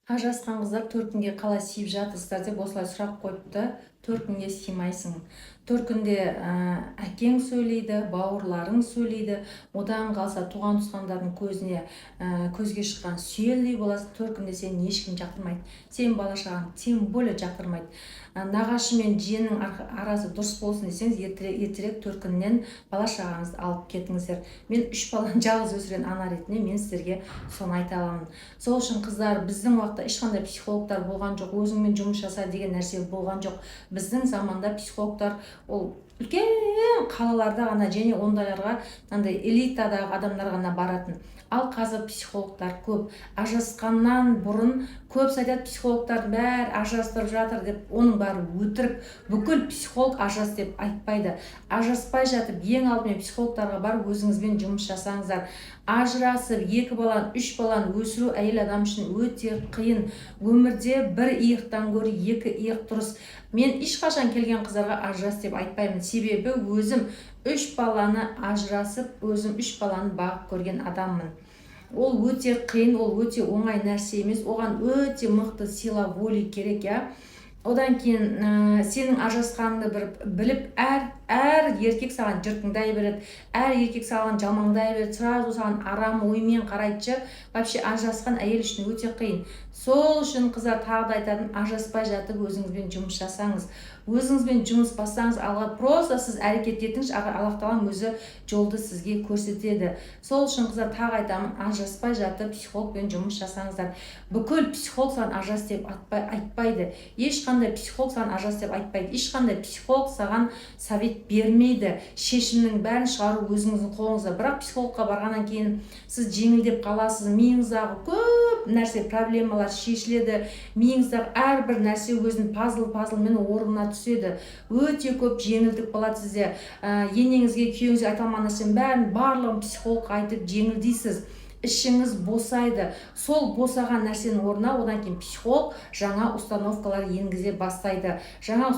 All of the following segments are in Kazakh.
Ажырасқан қыздар 4 күнге қалай сүйіп жатырсыздар деп осылай сұрақ қойыпты. 4 күнге сыймайсың. 4 күнде әкең сөйлейді, бауырларың сөйлейді. Одан қалса туған туысқандардың көзге шыққан сүйелдей боласың. 4 күнде сені ешкім жақтырмайды. Сен бала-шағаң тем более жақтырмайды. Нағашы мен жиеннің арасы дұрыс болсын десеңіз, ертерек 4 күннен бала-шағаңызды алып кетіңіздер. Мен 3 баланы жалғыз өсірген ана ретінде мен сіздерге соны айта аламын. Сол үшін қыздар, біздің уақытта ешқандай психологтар болған жоқ, өзіңмен жұмыс жаса деген нәрсе болған жоқ. Біздің заманда психологтар ол үлкен қалаларда ғана және ондайларға элитадағы адамдар ғана баратын. Ал қазір психологтар көп. Ажырасқаннан бұрын көп айтады, психологтардың бәрі ажырастырып жатыр деп. Оның бәрі өтірік. Бүкіл психолог ажырас деп айтпайды. Ажыраспай жатып, ең алдымен психологтарға барып өзіңізбен жұмыс жасаңыздар. Ажырасып, 2 баланы, 3 баланы өсіру әйел адам үшін өте қиын. Өмірде бір иықтан гөрі 2 иық дұрыс. Мен ешқашан келген қыздарға ажырас деп айтпаймын. Себебі өзім 3 баланы ажырасып, өзім 3 баланы бағып көрген адаммын. Ол өте қиын, ол өте оңай нәрсе емес. Оған өте мықты сила воли керек, я. Одан кейін сенің ажырасқаныңды біліп, әр еркек саған жыртыңдай береді, әр еркек саған жалмаңдай береді, сразу саған арам оймен қарайтшы. Вообще ажырасқан әйел үшін өте қиын. Сол үшін қыздар тағы да айтатын, ажыраспай жатып өзіңізбен жұмыс жасаңыз. Өзіңізбен жұмыс бастаңыз, алға просто сіз әрекет етіңіз, Аллах тағала өзі жолды сізге көрсетеді. Сол үшін қыздар тағы айтамын, ажыраспай жатып психологпен жұмыс жасаңыздар. Бүкіл психолог саған ажырас деп айтпайды. Ешқандай психолог саған ажырас деп айтпайды. Ешқандай психолог саған совет бермейді. Шешімнің бәрін шығару өзіңіздің қолыңызда. Бірақ психологқа барғаннан кейін сіз жеңілдеп қаласыз. Миыңыздағы көп нәрсе, проблемалар шешіледі. Миыңыздағы әрбір нәрсе өзінің пазлмен орнына түседі. Өте көп жеңілдік болады сізде. Енеңізге, күйеуіңізге айта алмаған нәрсенің барлығын психологқа айтып жеңілдейсіз. Ішіңіз босайды. Сол босаған нәрсенің орнына одан кейін психолог жаңа установкалар енгізе бастайды. Жаңа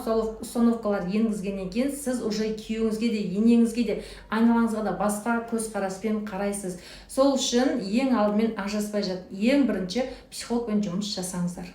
установкалар енгізгеннен кейін сіз уже күйеуіңізге де, енеңізге де, айналаңызға да басқа көзқараспен қарайсыз. Сол үшін ең алдымен ажыраспай жатып, ең бірінші психологпен жұмыс жасаңыздар.